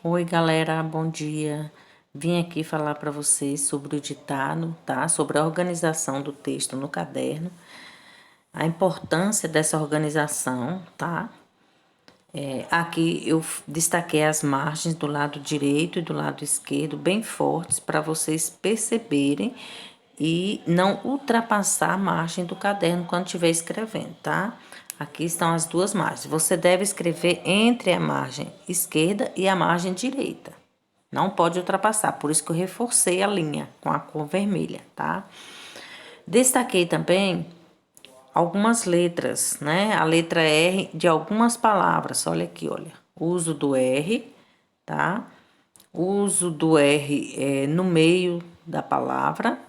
Oi, galera, bom dia. Vim aqui falar para vocês sobre o ditado, tá? Sobre a organização do texto no caderno, a importância dessa organização, tá? Aqui eu destaquei as margens do lado direito e do lado esquerdo bem fortes para vocês perceberem e não ultrapassar a margem do caderno quando estiver escrevendo, tá? Aqui estão as duas margens. Você deve escrever entre a margem esquerda e a margem direita. Não pode ultrapassar, por isso que eu reforcei a linha com a cor vermelha, tá? Destaquei também algumas letras, né? A letra R de algumas palavras. Olha aqui, olha. O uso do R, tá? O uso do R no meio da palavra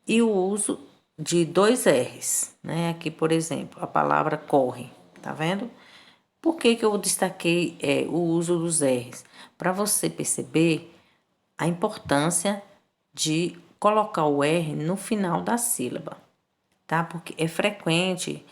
e o uso de dois R's, né? Aqui, por exemplo, a palavra corre, tá vendo? Por que que eu destaquei o uso dos R's? Para você perceber a importância de colocar o R no final da sílaba, tá? Porque é frequente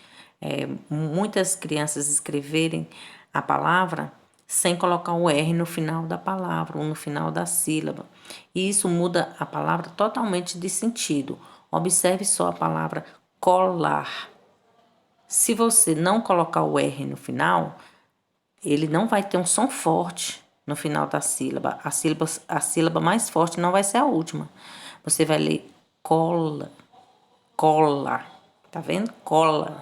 muitas crianças escreverem a palavra sem colocar o R no final da palavra ou no final da sílaba. E isso muda a palavra totalmente de sentido. Observe só a palavra colar. Se você não colocar o R no final, ele não vai ter um som forte no final da sílaba. A sílaba mais forte não vai ser a última. Você vai ler cola, cola. Tá vendo? Cola.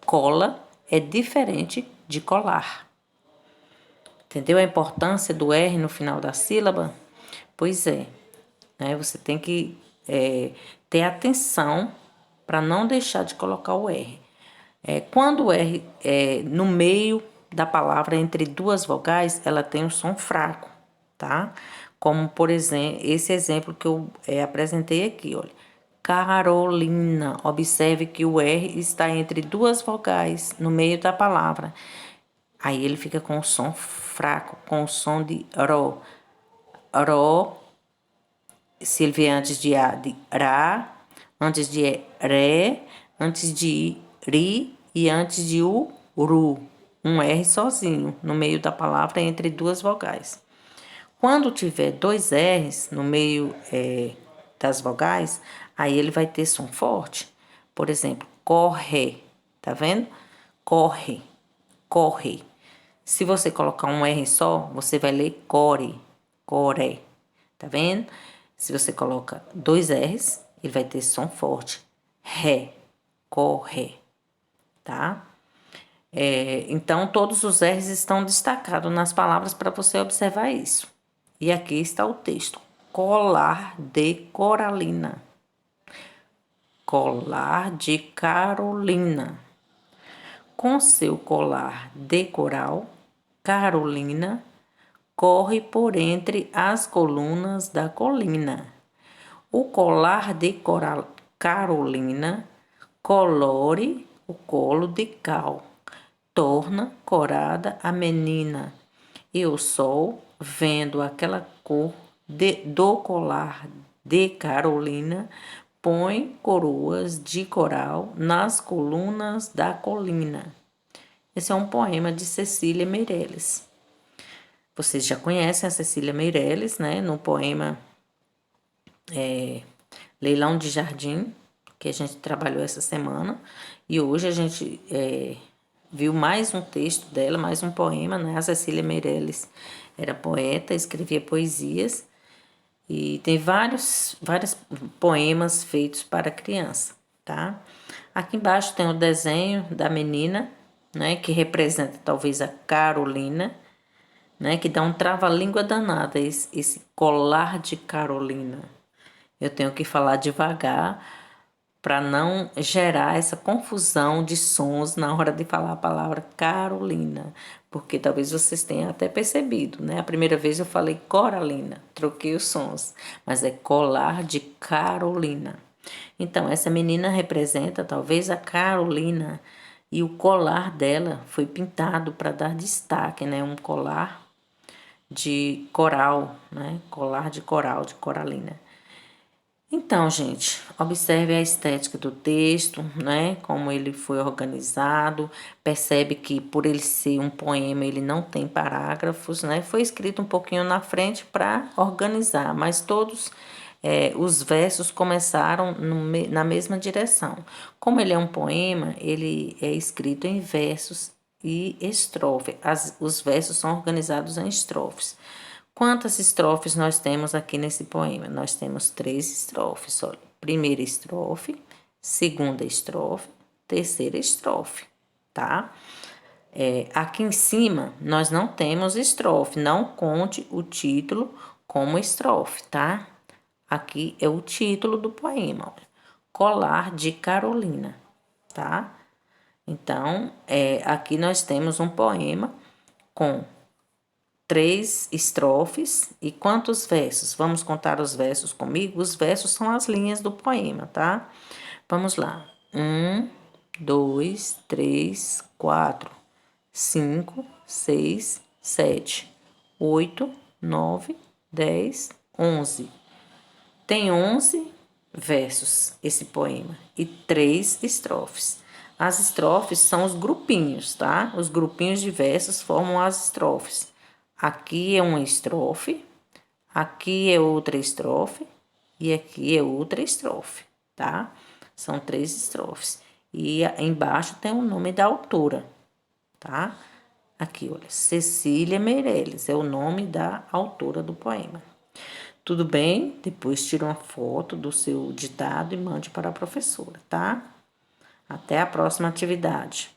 Cola é diferente de colar. Entendeu a importância do R no final da sílaba? Pois é, né? Você tem que ter atenção para não deixar de colocar o R. Quando o R é no meio da palavra, entre duas vogais, ela tem um som fraco, tá? Como, por exemplo, esse exemplo que eu apresentei aqui, olha. Carolina. Observe que o R está entre duas vogais no meio da palavra. Aí ele fica com o som fraco, com o som de ró. Ró, se ele vier antes de A, de Rá, antes de Ré, antes de Ri e antes de Ru. Um R sozinho no meio da palavra entre duas vogais. Quando tiver dois R's no meio das vogais, aí ele vai ter som forte. Por exemplo, corre, tá vendo? Corre, corre. Se você colocar um R só, você vai ler core, core, tá vendo? Se você coloca dois R's, ele vai ter som forte. Ré, corre, tá? Então, todos os R's estão destacados nas palavras para você observar isso. E aqui está o texto. Colar de coralina. Colar de Carolina. Com seu colar de coral, Carolina corre por entre as colunas da colina. O colar de coral Carolina colore o colo de cal, torna corada a menina. E o sol, vendo aquela cor do colar de Carolina, põe coroas de coral nas colunas da colina. Esse é um poema de Cecília Meirelles. Vocês já conhecem a Cecília Meirelles, né? No poema Leilão de Jardim, que a gente trabalhou essa semana. E hoje a gente viu mais um texto dela, mais um poema, né? A Cecília Meirelles era poeta, escrevia poesias. E tem vários poemas feitos para criança, tá? Aqui embaixo tem o desenho da menina, né? Que representa talvez a Carolina, né? Que dá um trava-língua danada, esse colar de Carolina. Eu tenho que falar devagar para não gerar essa confusão de sons na hora de falar a palavra Carolina, porque talvez vocês tenham até percebido, né? A primeira vez eu falei Coralina, troquei os sons, mas é colar de Carolina. Então, essa menina representa talvez a Carolina e o colar dela foi pintado para dar destaque, né? Um colar de coral, né? Colar de coral, de coralina. Então, gente, observe a estética do texto, né? Como ele foi organizado. Percebe que por ele ser um poema, ele não tem parágrafos, né? Foi escrito um pouquinho na frente para organizar, mas todos os versos começaram na mesma direção. Como ele é um poema, ele é escrito em versos e estrofe. Os versos são organizados em estrofes. Quantas estrofes nós temos aqui nesse poema? Nós temos 3 estrofes, olha. Primeira estrofe, segunda estrofe, terceira estrofe, tá? Aqui em cima, nós não temos estrofe, não conte o título como estrofe, tá? Aqui é o título do poema, olha. Colar de Carolina, tá? Então, aqui nós temos um poema com 3 estrofes e quantos versos? Vamos contar os versos comigo? Os versos são as linhas do poema, tá? Vamos lá. 1, 2, 3, 4, 5, 6, 7, 8, 9, 10, 11. Tem 11 versos esse poema e 3 estrofes. As estrofes são os grupinhos, tá? Os grupinhos de versos formam as estrofes. Aqui é uma estrofe, aqui é outra estrofe e aqui é outra estrofe, tá? São 3 estrofes. E embaixo tem o nome da autora, tá? Aqui, olha, Cecília Meirelles é o nome da autora do poema. Tudo bem? Depois tira uma foto do seu ditado e mande para a professora, tá? Até a próxima atividade.